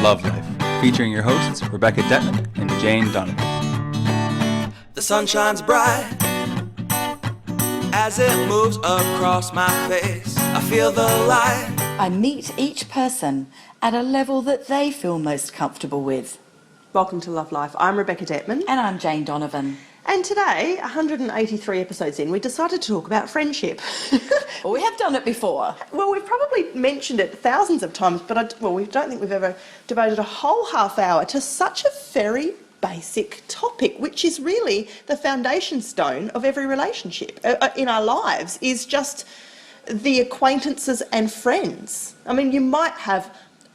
Love Life, featuring your hosts Rebecca Detman and Jane Donovan. The sun shines bright as it moves across my face. I feel the light. I meet each person at a level that they feel most comfortable with. Welcome to Love Life. I'm Rebecca Detman. And I'm Jane Donovan. And today, 183 episodes in, we decided to talk about friendship. Well, we have done it before. Well, we've probably mentioned it thousands of times, but we don't think we've ever devoted a whole half hour to such a very basic topic, which is really the foundation stone of every relationship in our lives, is just the acquaintances and friends. I mean, you might have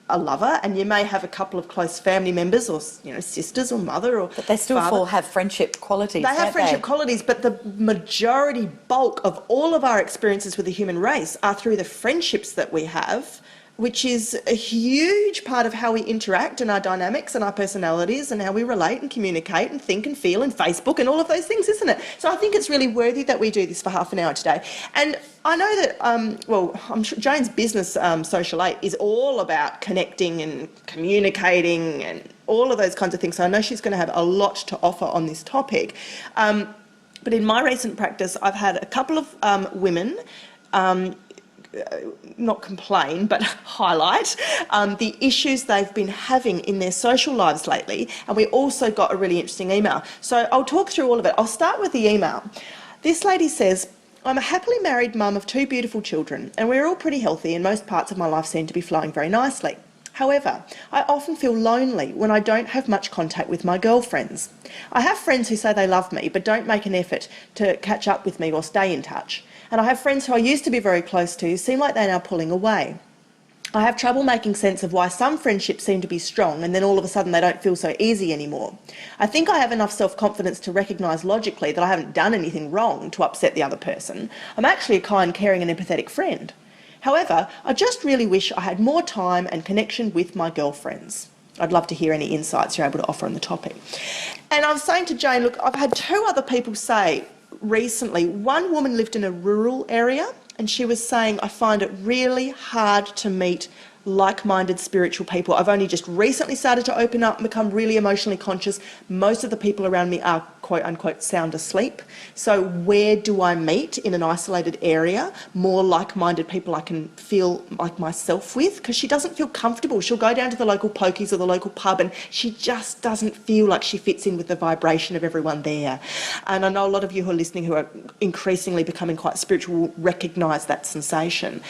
a lover and you may have a couple of close family members or, sisters or mother or But they still father. have friendship qualities, They have friendship qualities, but the majority bulk of all of our experiences with the human race are through the friendships that we have, which is a huge part of how we interact and our dynamics and our personalities and how we relate and communicate and think and feel and Facebook and all of those things, isn't it? So I think it's really worthy that we do this for half an hour today. And I know that, I'm sure Jane's business, Social 8, is all about connecting and communicating and all of those kinds of things. So I know she's going to have a lot to offer on this topic. But in my recent practice, I've had a couple of women not complain, but highlight the issues they've been having in their social lives lately. And we also got a really interesting email. So I'll talk through all of it. I'll start with the email. This lady says, I'm a happily married mum of 2 beautiful children, and we're all pretty healthy and most parts of my life seem to be flowing very nicely. However, I often feel lonely when I don't have much contact with my girlfriends. I have friends who say they love me, but don't make an effort to catch up with me or stay in touch. And I have friends who I used to be very close to seem like they're now pulling away. I have trouble making sense of why some friendships seem to be strong and then all of a sudden they don't feel so easy anymore. I think I have enough self-confidence to recognise logically that I haven't done anything wrong to upset the other person. I'm actually a kind, caring and empathetic friend. However, I just really wish I had more time and connection with my girlfriends. I'd love to hear any insights you're able to offer on the topic. And I was saying to Jane, look, I've had 2 other people say recently, one woman lived in a rural area and she was saying, I find it really hard to meet like-minded spiritual people. I've only just recently started to open up and become really emotionally conscious. Most of the people around me are quote-unquote sound asleep. So where do I meet in an isolated area more like-minded people I can feel like myself with? Because she doesn't feel comfortable. She'll go down to the local pokies or the local pub and she just doesn't feel like she fits in with the vibration of everyone there. And I know a lot of you who are listening who are increasingly becoming quite spiritual will recognise that sensation.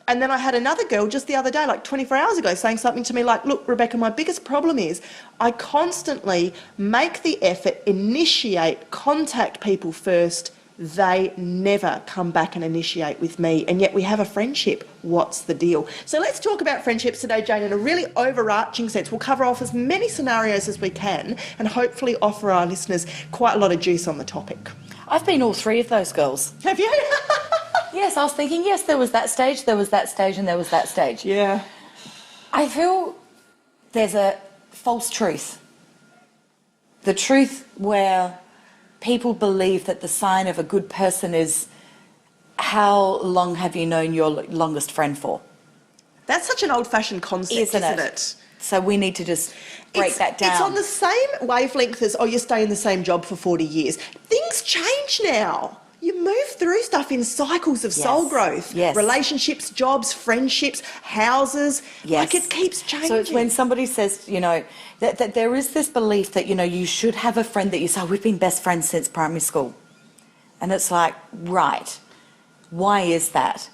And then I had another girl just the other day, like 24 hours ago, saying something to me like, look, Rebecca, my biggest problem is I constantly make the effort, initiate, contact people first. They never come back and initiate with me, and yet we have a friendship. What's the deal? So let's talk about friendships today, Jane, in a really overarching sense. We'll cover off as many scenarios as we can and hopefully offer our listeners quite a lot of juice on the topic. I've been all 3 of those girls. Have you? Yes, I was thinking, yes, there was that stage, there was that stage, and there was that stage. Yeah. I feel there's a false truth. The truth where people believe that the sign of a good person is how long have you known your longest friend for? That's such an old-fashioned concept, isn't it? So we need to just break that down. It's on the same wavelength as, you stay in the same job for 40 years. Things change now. You move through stuff in cycles of soul growth. Yes. Relationships, jobs, friendships, houses. Yes. Like it keeps changing. So it's when somebody says, that there is this belief that, you should have a friend that you say, we've been best friends since primary school. And it's like, right, why is that?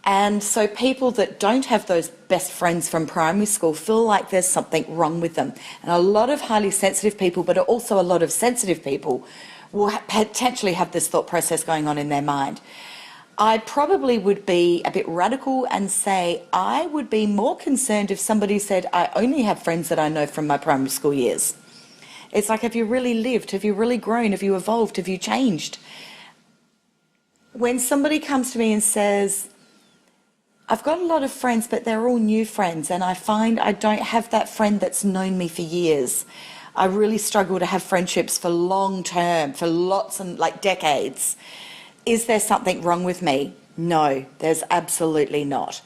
And so people that don't have those best friends from primary school feel like there's something wrong with them. And a lot of highly sensitive people, but also a lot of sensitive people, will potentially have this thought process going on in their mind. I probably would be a bit radical and say I would be more concerned if somebody said, I only have friends that I know from my primary school years. It's like, have you really lived? Have you really grown? Have you evolved? Have you changed? When somebody comes to me and says, I've got a lot of friends, but they're all new friends, and I find I don't have that friend that's known me for years. I really struggle to have friendships for long term, for lots and decades. Is there something wrong with me? No, there's absolutely not.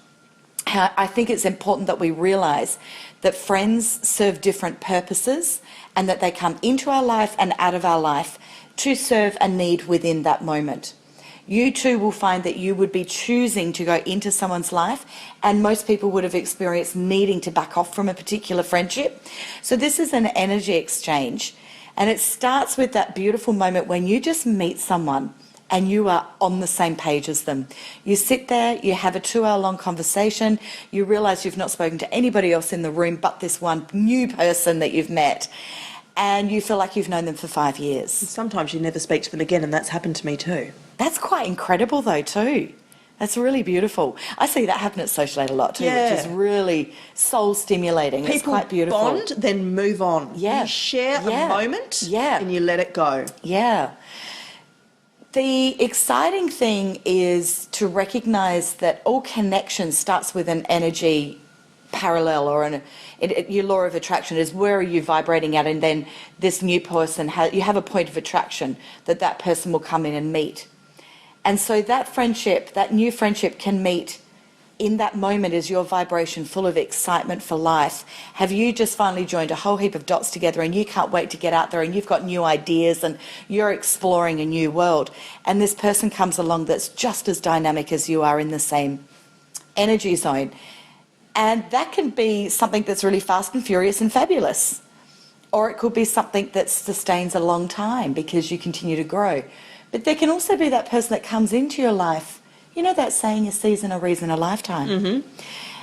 I think it's important that we realise that friends serve different purposes and that they come into our life and out of our life to serve a need within that moment. You too will find that you would be choosing to go into someone's life, and most people would have experienced needing to back off from a particular friendship. So this is an energy exchange, and it starts with that beautiful moment when you just meet someone and you are on the same page as them. You sit there, you have a 2-hour-long conversation, you realise you've not spoken to anybody else in the room but this one new person that you've met, and you feel like you've known them for 5 years. Sometimes you never speak to them again, and that's happened to me too. That's quite incredible though too. That's really beautiful. I see that happen at Social Aid a lot too, which is really soul stimulating. It's quite beautiful. Bond, then move on. Yeah. You share a moment and you let it go. Yeah. The exciting thing is to recognise that all connection starts with an energy parallel, or your law of attraction is where are you vibrating at, and then this new person, you have a point of attraction that person will come in and meet. And so that friendship, that new friendship can meet in that moment as your vibration full of excitement for life. Have you just finally joined a whole heap of dots together and you can't wait to get out there and you've got new ideas and you're exploring a new world, and this person comes along that's just as dynamic as you are in the same energy zone. And that can be something that's really fast and furious and fabulous. Or it could be something that sustains a long time because you continue to grow. But there can also be that person that comes into your life. You know that saying, a season, a reason, a lifetime? Mm-hmm.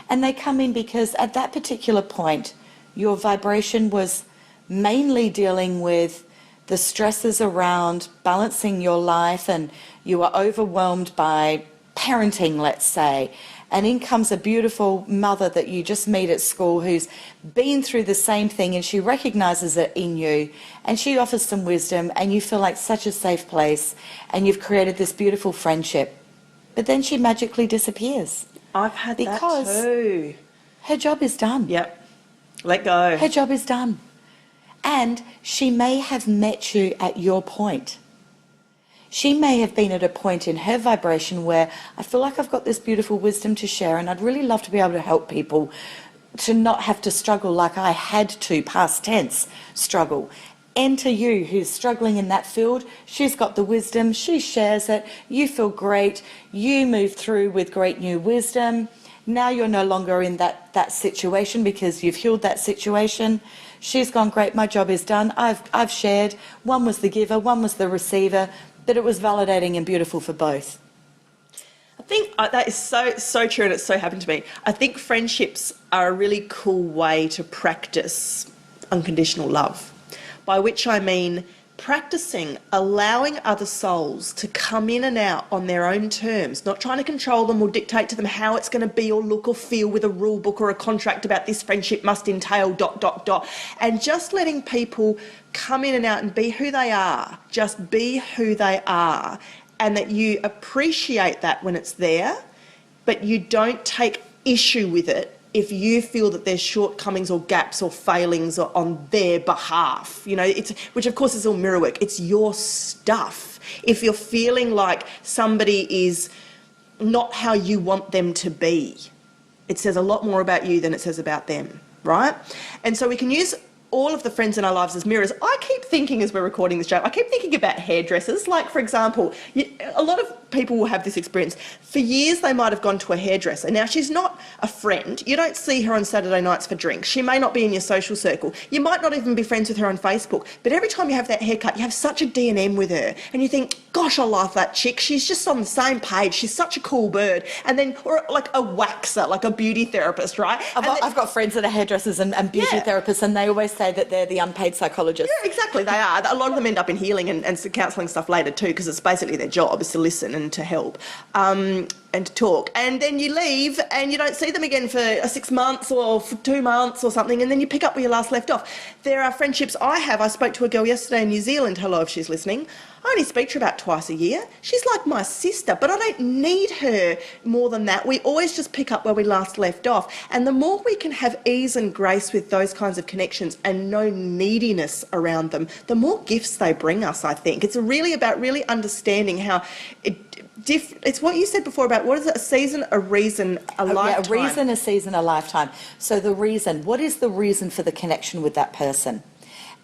And they come in because at that particular point, your vibration was mainly dealing with the stresses around balancing your life, and you were overwhelmed by parenting, let's say. And in comes a beautiful mother that you just meet at school who's been through the same thing, and she recognises it in you and she offers some wisdom, and you feel like such a safe place, and you've created this beautiful friendship. But then she magically disappears. I've had because that too. Her job is done. Yep. Let go. Her job is done. And she may have met you at your point. She may have been at a point in her vibration where I feel like I've got this beautiful wisdom to share, and I'd really love to be able to help people to not have to struggle like I had to, past tense, struggle. Enter you, who's struggling in that field. She's got the wisdom, she shares it, you feel great, you move through with great new wisdom. Now you're no longer in that situation because you've healed that situation. She's gone, great, my job is done, I've shared. One was the giver, one was the receiver, but it was validating and beautiful for both. I think that is so true, and it's so happened to me. I think friendships are a really cool way to practice unconditional love, by which I mean practicing allowing other souls to come in and out on their own terms, not trying to control them or dictate to them how it's going to be or look or feel with a rule book or a contract about this friendship must entail ... and just letting people come in and out and be who they are, just be who they are, and that you appreciate that when it's there, but you don't take issue with it if you feel that there's shortcomings or gaps or failings on their behalf. You know, which of course is all mirror work. It's your stuff. If you're feeling like somebody is not how you want them to be, it says a lot more about you than it says about them, right? And so we can use all of the friends in our lives as mirrors. I keep thinking, as we're recording this show, I keep thinking about hairdressers. Like, for example, a lot of people will have this experience. For years, they might have gone to a hairdresser. Now, she's not a friend. You don't see her on Saturday nights for drinks. She may not be in your social circle. You might not even be friends with her on Facebook. But every time you have that haircut, you have such a D&M with her. And you think, gosh, I love that chick. She's just on the same page. She's such a cool bird. And then, or like a waxer, like a beauty therapist, right? I've got friends that are hairdressers and beauty therapists, and they always say that they're the unpaid psychologists. Yeah, exactly, they are. A lot of them end up in healing and counselling stuff later too, because it's basically their job is to listen and to help and to talk. And then you leave and you don't see them again for 6 months or for 2 months or something, and then you pick up where you last left off. There are friendships I have. I spoke to a girl yesterday in New Zealand, hello if she's listening, I only speak to her about twice a year. She's like my sister, but I don't need her more than that. We always just pick up where we last left off. And the more we can have ease and grace with those kinds of connections and no neediness around them, the more gifts they bring us, I think. It's really about really understanding how it's what you said before about what is it, a season, a reason, a lifetime. Yeah, a reason, a season, a lifetime. So the reason, what is the reason for the connection with that person?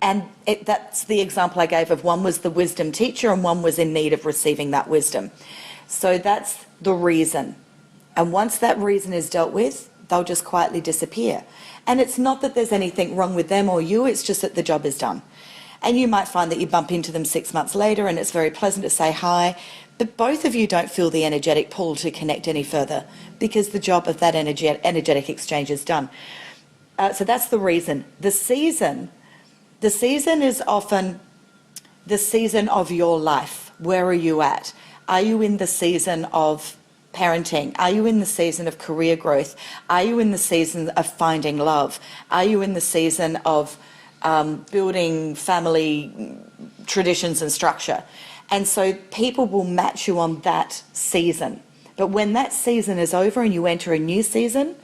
And that's the example I gave of one was the wisdom teacher and one was in need of receiving that wisdom. So that's the reason. And once that reason is dealt with, they'll just quietly disappear. And it's not that there's anything wrong with them or you, it's just that the job is done. And you might find that you bump into them 6 months later and it's very pleasant to say hi, but both of you don't feel the energetic pull to connect any further because the job of that energetic exchange is done. So that's the reason. The season is often the season of your life. Where are you at? Are you in the season of parenting? Are you in the season of career growth? Are you in the season of finding love? Are you in the season of building family traditions and structure? And so people will match you on that season. But when that season is over and you enter a new season,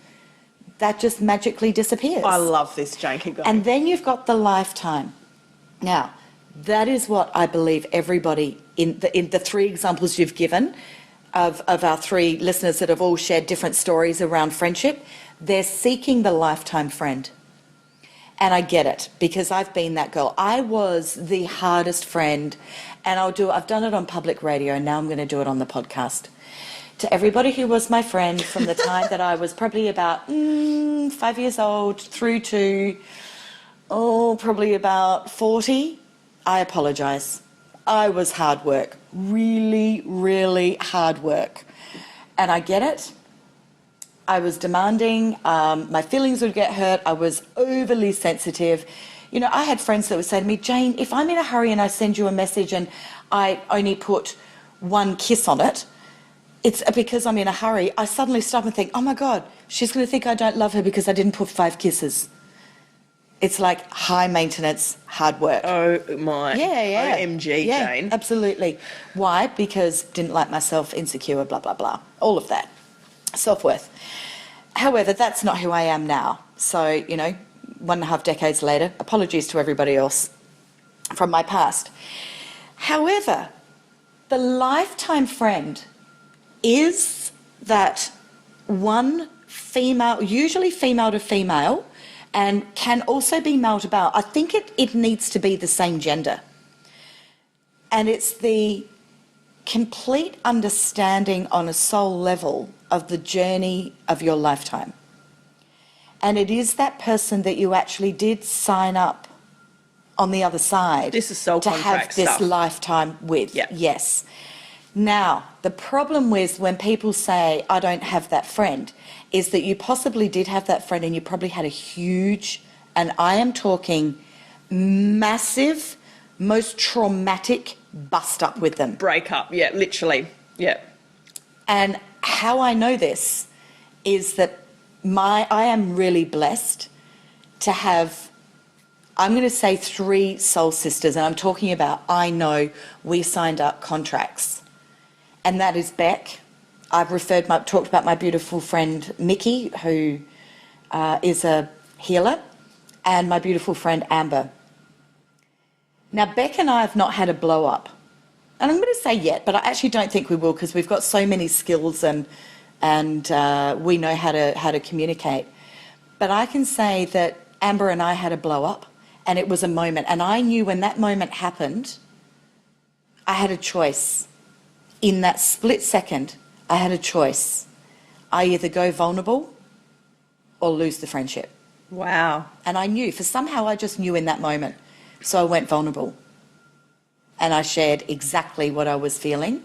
that just magically disappears. I love this, Jane. Keep going. And then you've got the lifetime. Now, that is what I believe everybody, in the three examples you've given of our three listeners that have all shared different stories around friendship, they're seeking the lifetime friend. And I get it, because I've been that girl. I was the hardest friend, and I've done it on public radio, and now I'm going to do it on the podcast. To everybody who was my friend from the time that I was probably about 5 years old through to, probably about 40, I apologise. I was hard work, really, really hard work. And I get it. I was demanding, my feelings would get hurt, I was overly sensitive. You know, I had friends that would say to me, Jane, if I'm in a hurry and I send you a message and I only put one kiss on it, it's because I'm in a hurry. I suddenly stop and think, oh my God, she's going to think I don't love her because I didn't put 5 kisses. It's like high maintenance, hard work. Oh my. Yeah. OMG, yeah, Jane. Absolutely. Why? Because didn't like myself, insecure, blah, blah, blah. All of that. Self-worth. However, that's not who I am now. So, 1.5 decades later, apologies to everybody else from my past. However, the lifetime friend is that one female, usually female to female, and can also be male to male. I think it needs to be the same gender. And it's the complete understanding on a soul level of the journey of your lifetime. And it is that person that you actually did sign up on the other side This is soul to have contract this stuff. lifetime with. Yeah. Yes. Now, the problem with when people say, I don't have that friend, is that you possibly did have that friend and you probably had a huge, and I am talking massive, most traumatic bust up with them. Break up, yeah, literally, yeah. And how I know this is that I am really blessed to have, I'm going to say 3 soul sisters, and I'm talking about, I know we signed up contracts. And that is Beck. I've talked about my beautiful friend Mickey, who is a healer, and my beautiful friend Amber. Now, Beck and I have not had a blow up. And I'm going to say yet, but I actually don't think we will because we've got so many skills and we know how to communicate. But I can say that Amber and I had a blow up, and it was a moment. And I knew when that moment happened, I had a choice. In that split second, I had a choice. I either go vulnerable or lose the friendship. Wow. And I knew, somehow I just knew in that moment. So I went vulnerable. And I shared exactly what I was feeling.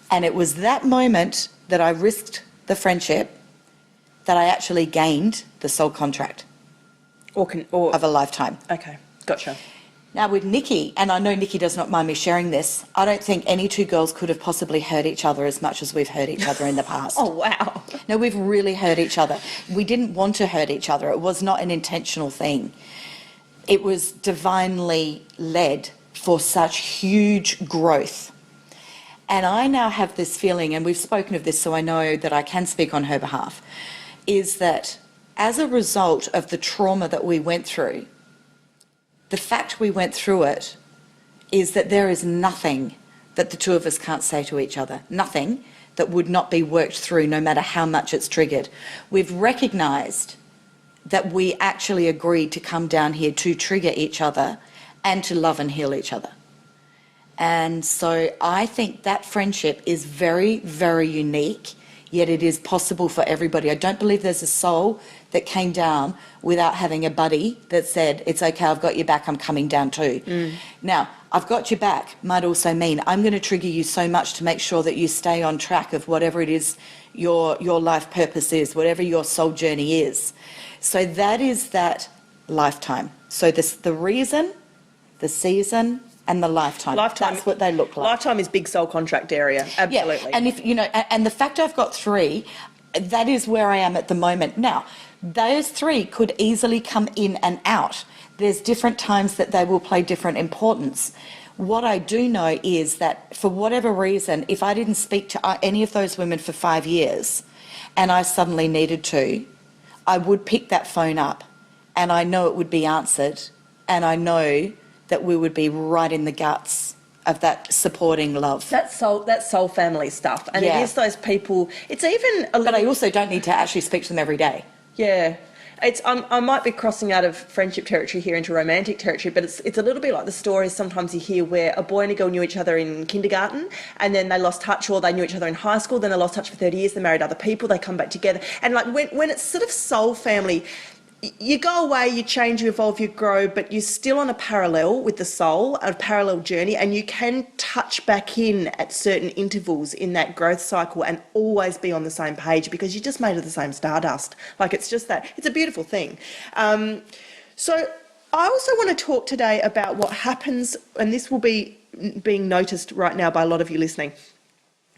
And it was that moment that I risked the friendship that I actually gained the soul contract of a lifetime. Okay, gotcha. Now with Nikki, and I know Nikki does not mind me sharing this, I don't think any 2 girls could have possibly hurt each other as much as we've hurt each other in the past. Oh, wow. No, we've really hurt each other. We didn't want to hurt each other. It was not an intentional thing. It was divinely led for such huge growth. And I now have this feeling, and we've spoken of this, so I know that I can speak on her behalf, is that as a result of the trauma that we went through, the fact we went through it is that there is nothing that the two of us can't say to each other, nothing that would not be worked through no matter how much it's triggered. We've recognised that we actually agreed to come down here to trigger each other and to love and heal each other. And so I think that friendship is very, very unique, yet it is possible for everybody. I don't believe there's a soul that came down without having a buddy that said, it's okay, I've got your back, I'm coming down too. Now, I've got your back might also mean I'm going to trigger you so much to make sure that you stay on track of whatever it is your life purpose is, whatever your soul journey is. So that is that lifetime. So the reason, the season, and the lifetime. That's what they look like. Lifetime is big soul contract area, absolutely. Yeah. And if and the fact I've got 3, that is where I am at the moment. Now, those 3 could easily come in and out. There's different times that they will play different importance. What I do know is that for whatever reason, if I didn't speak to any of those women for 5 years and I suddenly needed to, I would pick that phone up and I know it would be answered, and I know that we would be right in the guts of that supporting love. That soul family stuff. And Yeah. it is those people, it's even a But I also don't need to actually speak to them every day. Yeah. I might be crossing out of friendship territory here into romantic territory, but it's a little bit like the stories sometimes you hear where a boy and a girl knew each other in kindergarten and then they lost touch, or they knew each other in high school, then they lost touch for 30 years, they married other people, they come back together. And like when it's sort of soul family, you go away, you change, you evolve, you grow, but you're still on a parallel with the soul, a parallel journey, and you can touch back in at certain intervals in that growth cycle and always be on the same page because you're just made of the same stardust. Like, it's just that. It's a beautiful thing. So I also want to talk today about what happens, and this will be being noticed right now by a lot of you listening,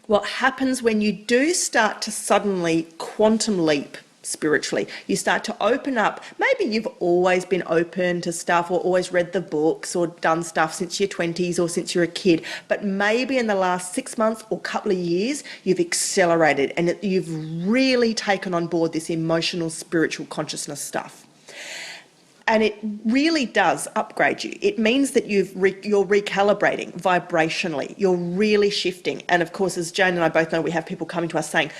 what happens when you do start to suddenly quantum leap spiritually. You start to open up. Maybe you've always been open to stuff or always read the books or done stuff since your 20s or since you're a kid, but maybe in the last 6 months or couple of years you've accelerated and you've really taken on board this emotional spiritual consciousness stuff. And it really does upgrade you. It means that you're recalibrating vibrationally. You're really shifting. And of course, as Jane and I both know, we have people coming to us saying,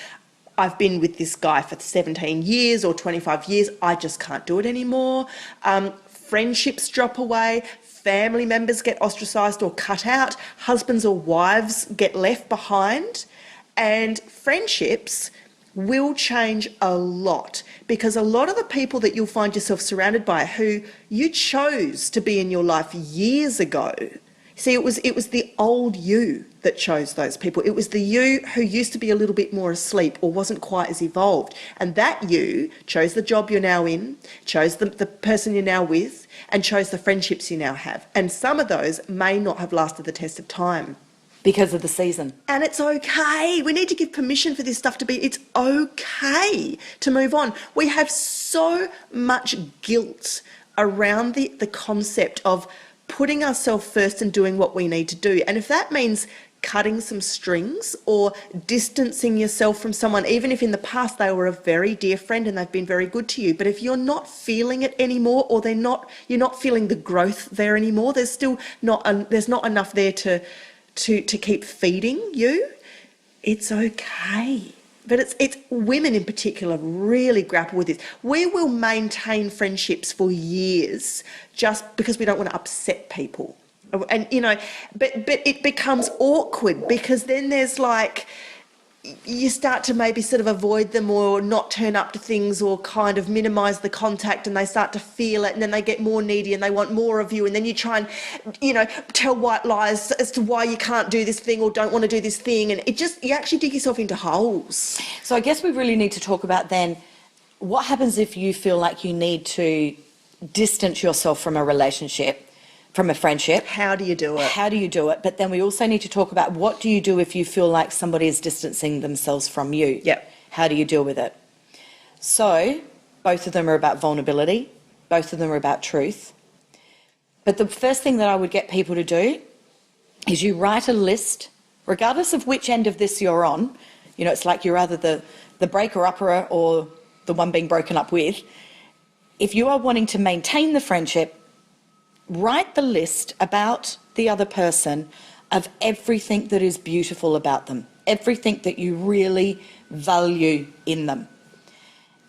I've been with this guy for 17 years or 25 years. I just can't do it anymore. Friendships drop away. Family members get ostracised or cut out. Husbands or wives get left behind. And friendships will change a lot, because a lot of the people that you'll find yourself surrounded by who you chose to be in your life years ago, see, it was the old you that chose those people. It was the you who used to be a little bit more asleep or wasn't quite as evolved. And that you chose the job you're now in, chose the person you're now with, and chose the friendships you now have. And some of those may not have lasted the test of time. Because of the season. And it's okay. We need to give permission for this stuff to be, it's okay to move on. We have so much guilt around the concept of putting ourselves first and doing what we need to do. And if that means cutting some strings or distancing yourself from someone, even if in the past they were a very dear friend and they've been very good to you, but if you're not feeling it anymore, or you're not feeling the growth there anymore, there's not enough there to keep feeding you, it's okay. But it's women in particular really grapple with this. We will maintain friendships for years just because we don't want to upset people. And, but it becomes awkward, because then there's like, you start to maybe sort of avoid them or not turn up to things or kind of minimise the contact, and they start to feel it, and then they get more needy and they want more of you, and then you try and, tell white lies as to why you can't do this thing or don't want to do this thing, and you actually dig yourself into holes. So I guess we really need to talk about then what happens if you feel like you need to distance yourself from a relationship, from a friendship. How do you do it? How do you do it? But then we also need to talk about, what do you do if you feel like somebody is distancing themselves from you? Yep. How do you deal with it? So both of them are about vulnerability. Both of them are about truth. But the first thing that I would get people to do is you write a list, regardless of which end of this you're on. You know, it's like you're either the breaker-upper or the one being broken up with. If you are wanting to maintain the friendship, write the list about the other person of everything that is beautiful about them, everything that you really value in them.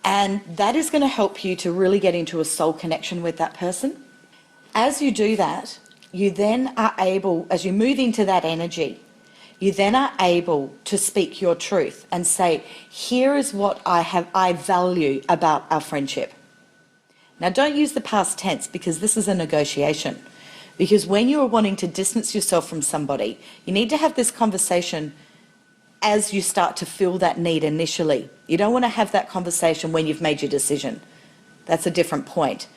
And that is going to help you to really get into a soul connection with that person. As you do that, you then are able, as you move into that energy, you then are able to speak your truth and say, here is what I value about our friendship. Now, don't use the past tense, because this is a negotiation. Because when you're wanting to distance yourself from somebody, you need to have this conversation as you start to feel that need initially. You don't want to have that conversation when you've made your decision. That's a different point.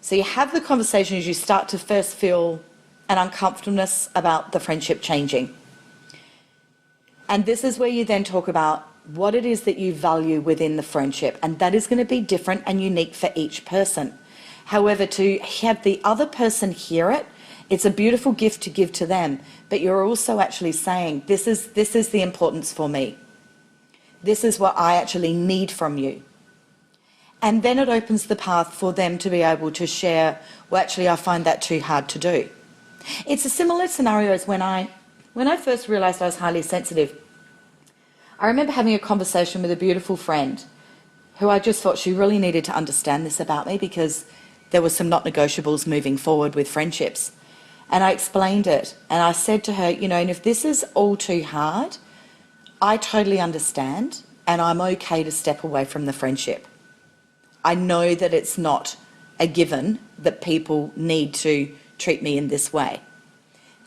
So you have the conversation as you start to first feel an uncomfortableness about the friendship changing. And this is where you then talk about what it is that you value within the friendship, and that is going to be different and unique for each person. However, to have the other person hear it, it's a beautiful gift to give to them, but you're also actually saying, this is the importance for me. This is what I actually need from you. And then it opens the path for them to be able to share, well, actually, I find that too hard to do. It's a similar scenario as when I first realised I was highly sensitive. I remember having a conversation with a beautiful friend who I just thought she really needed to understand this about me, because there were some not negotiables moving forward with friendships. And I explained it, and I said to her, you know, and if this is all too hard, I totally understand, and I'm okay to step away from the friendship. I know that it's not a given that people need to treat me in this way.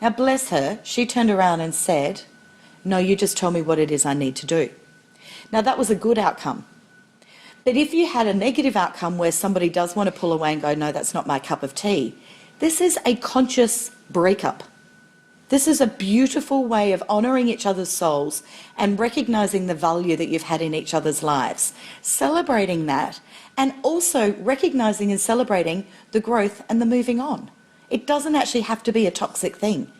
Now, bless her, she turned around and said, no, you just tell me what it is I need to do. Now, that was a good outcome. But if you had a negative outcome where somebody does want to pull away and go, no, that's not my cup of tea, this is a conscious breakup. This is a beautiful way of honouring each other's souls and recognising the value that you've had in each other's lives, celebrating that, and also recognising and celebrating the growth and the moving on. It doesn't actually have to be a toxic thing.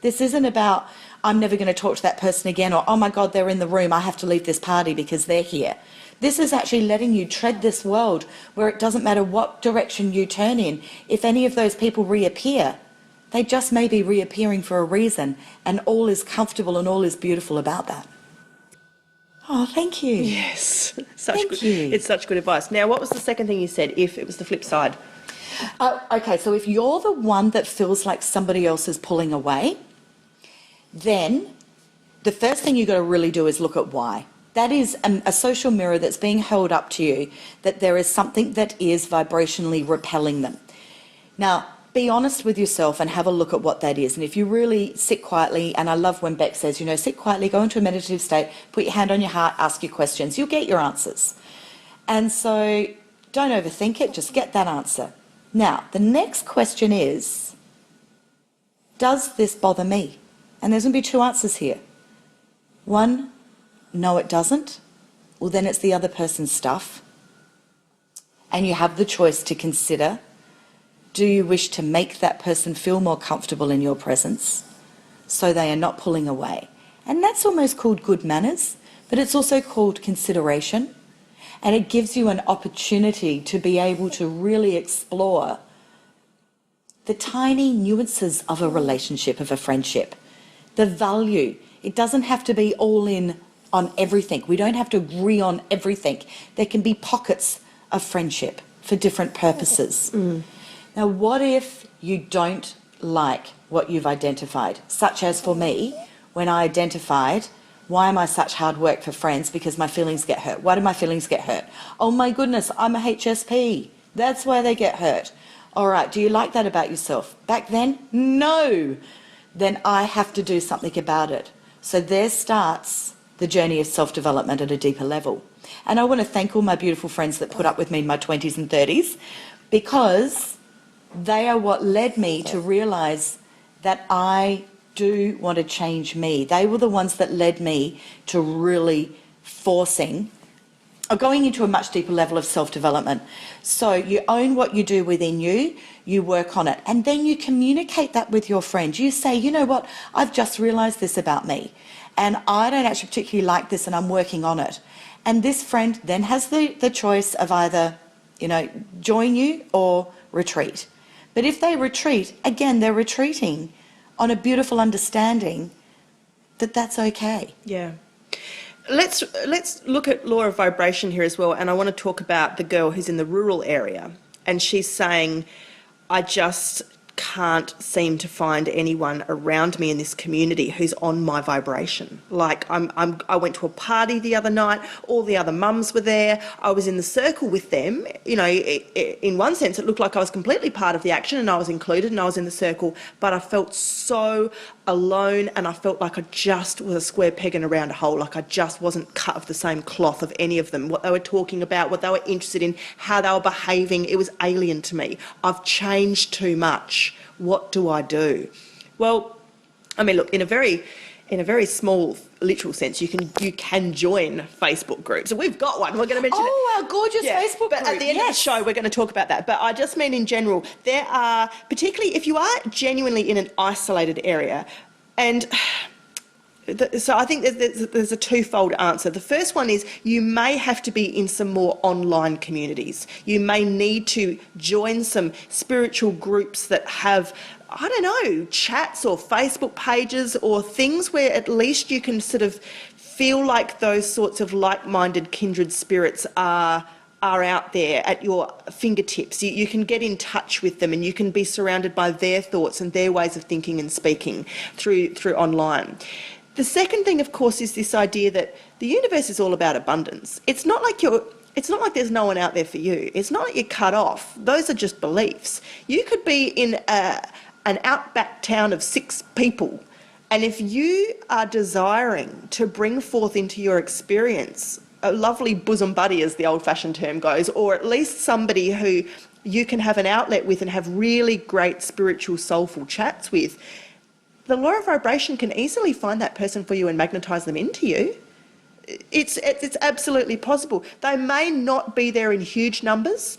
This isn't about, I'm never going to talk to that person again, or, oh my God, they're in the room, I have to leave this party because they're here. This is actually letting you tread this world where it doesn't matter what direction you turn in. If any of those people reappear, they just may be reappearing for a reason, and all is comfortable and all is beautiful about that. Oh, thank you. Yes. Thank you. It's such good advice. Now, what was the second thing you said, if it was the flip side? Okay, so if you're the one that feels like somebody else is pulling away, then the first thing you've got to really do is look at why. That is a social mirror that's being held up to you, that there is something that is vibrationally repelling them. Now, be honest with yourself and have a look at what that is. And if you really sit quietly, and I love when Beck says, you know, sit quietly, go into a meditative state, put your hand on your heart, ask your questions, you'll get your answers. And so don't overthink it, just get that answer. Now, the next question is, does this bother me? And there's going to be two answers here. One, no, it doesn't. Well, then it's the other person's stuff. And you have the choice to consider, do you wish to make that person feel more comfortable in your presence so they are not pulling away? And that's almost called good manners, but it's also called consideration. And it gives you an opportunity to be able to really explore the tiny nuances of a relationship, of a friendship, the value. It doesn't have to be all in on everything. We don't have to agree on everything. There can be pockets of friendship for different purposes. Now, what if you don't like what you've identified? Such as for me, when I identified, why am I such hard work for friends? Because my feelings get hurt. Why do my feelings get hurt? Oh my goodness, I'm a HSP. That's why they get hurt. All right, do you like that about yourself? Back then, no. Then I have to do something about it. So there starts the journey of self-development at a deeper level. And I want to thank all my beautiful friends that put up with me in my 20s and 30s, because they are what led me to realise that I do want to change me. They were the ones that led me to really forcing or going into a much deeper level of self-development. So you own what you do within you, you work on it, and then you communicate that with your friend. You say, you know what, I've just realised this about me, and I don't actually particularly like this, and I'm working on it. And this friend then has the choice of either, you know, join you or retreat. But if they retreat, again, they're retreating on a beautiful understanding that that's okay. Yeah. Let's look at law of vibration here as well, and I want to talk about the girl who's in the rural area, and she's saying, I just can't seem to find anyone around me in this community who's on my vibration. Like I went to a party the other night, all the other mums were there, I was in the circle with them, you know, in one sense it looked like I was completely part of the action and I was included and I was in the circle, but I felt so alone and I felt like I just was a square peg in a round hole, like I just wasn't cut of the same cloth of any of them. What they were talking about, what they were interested in, how they were behaving, it was alien to me. I've changed too much. What do I do? Well, I mean, look, in a very small literal sense, you can join Facebook groups. And we've got one. We're going to mention our gorgeous Facebook but group. at the end of the show, we're going to talk about that. But I just mean in general, there are, particularly if you are genuinely in an isolated area, and so I think there's a twofold answer. The first one is you may have to be in some more online communities. You may need to join some spiritual groups that have, I don't know, chats or Facebook pages or things where at least you can sort of feel like those sorts of like-minded kindred spirits are out there at your fingertips. You can get in touch with them and you can be surrounded by their thoughts and their ways of thinking and speaking through online. The second thing, of course, is this idea that the universe is all about abundance. It's not like there's no one out there for you. It's not like you're cut off. Those are just beliefs. You could be in an outback town of 6 people, and if you are desiring to bring forth into your experience a lovely bosom buddy, as the old-fashioned term goes, or at least somebody who you can have an outlet with and have really great spiritual, soulful chats with, the law of vibration can easily find that person for you and magnetise them into you. It's absolutely possible. They may not be there in huge numbers,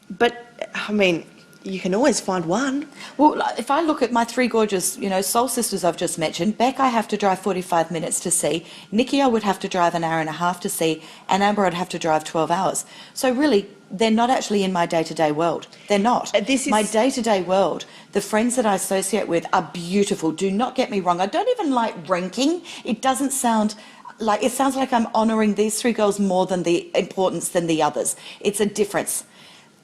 but, I mean, you can always find one. Well, if I look at my 3 gorgeous, you know, soul sisters I've just mentioned, Beck I have to drive 45 minutes to see, Nikki I would have to drive an hour and a half to see, and Amber I'd have to drive 12 hours. So really, they're not actually in my day-to-day world. They're not. My day-to-day world, the friends that I associate with are beautiful. Do not get me wrong. I don't even like ranking. It doesn't sound like, it sounds like I'm honouring these 3 girls more than the importance than the others. It's a difference.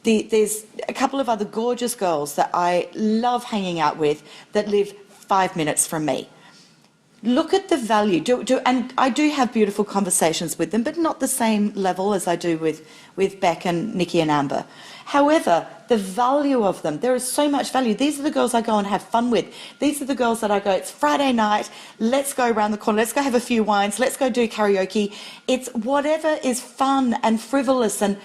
There's a couple of other gorgeous girls that I love hanging out with that live 5 minutes from me. Look at the value. And I do have beautiful conversations with them, but not the same level as I do with Beck and Nikki and Amber. However, the value of them, there is so much value. These are the girls I go and have fun with. These are the girls that I go, it's Friday night, let's go around the corner, let's go have a few wines, let's go do karaoke. It's whatever is fun and frivolous and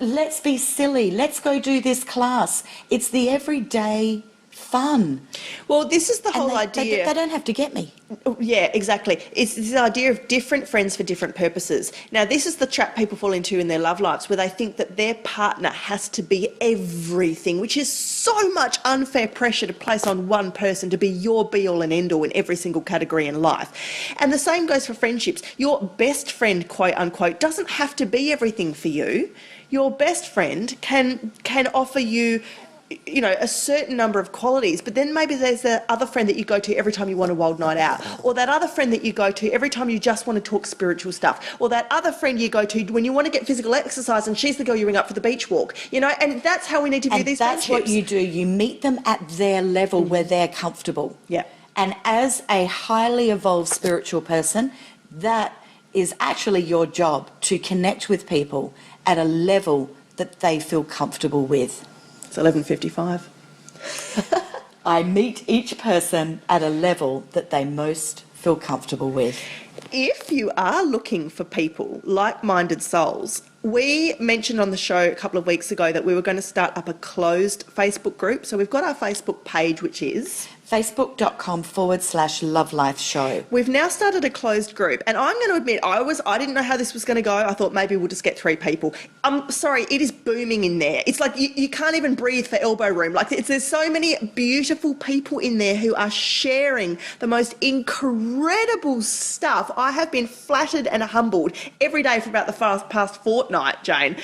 let's be silly, let's go do this class. It's the everyday fun. Well, this is the whole idea. They don't have to get me. Yeah, exactly. It's this idea of different friends for different purposes. Now, this is the trap people fall into in their love lives, where they think that their partner has to be everything, which is so much unfair pressure to place on one person to be your be-all and end-all in every single category in life. And the same goes for friendships. Your best friend, quote unquote, doesn't have to be everything for you. Your best friend can offer you, you know, a certain number of qualities, but then maybe there's that other friend that you go to every time you want a wild night out, or that other friend that you go to every time you just want to talk spiritual stuff, or that other friend you go to when you want to get physical exercise and she's the girl you ring up for the beach walk, you know, and that's how we need to view these friendships. And that's what you do. You meet them at their level where they're comfortable. Yeah. And as a highly evolved spiritual person, that is actually your job, to connect with people at a level that they feel comfortable with. It's 11:55. I meet each person at a level that they most feel comfortable with. If you are looking for people, like-minded souls, we mentioned on the show a couple of weeks ago that we were going to start up a closed Facebook group. So we've got our Facebook page, which is Facebook.com/Love Life Show. We've now started a closed group, and I'm going to admit I didn't know how this was going to go. I thought maybe we'll just get 3 people. I'm sorry, it is booming in there. It's like you can't even breathe for elbow room. Like there's so many beautiful people in there who are sharing the most incredible stuff. I have been flattered and humbled every day for about the past fortnight, Jane.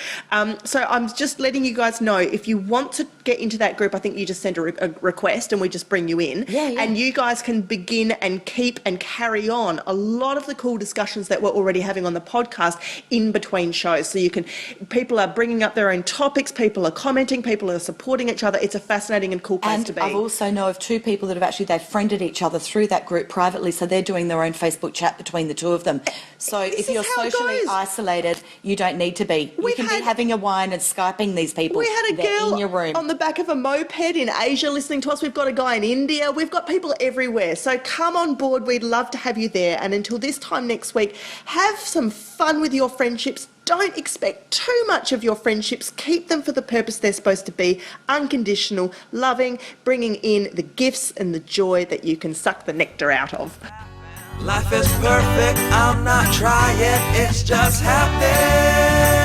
So I'm just letting you guys know, if you want to get into that group, I think you just send a request and we just bring you in. Yeah. And you guys can begin and keep and carry on a lot of the cool discussions that we're already having on the podcast in between shows. So people are bringing up their own topics, people are commenting, people are supporting each other. It's a fascinating and cool place to be. I also know of 2 people that they've friended each other through that group privately, so they're doing their own Facebook chat between the 2 of them. So if you're socially isolated, you don't need to be. You can be having a wine and Skyping these people. We had a girl in your room on the back of a moped in Asia listening to us. We've got a guy in India. We've got people everywhere. So come on board. We'd love to have you there. And until this time next week, have some fun with your friendships. Don't expect too much of your friendships. Keep them for the purpose they're supposed to be. Unconditional, loving, bringing in the gifts and the joy that you can suck the nectar out of. Life is perfect, I'm not trying, it's just happening.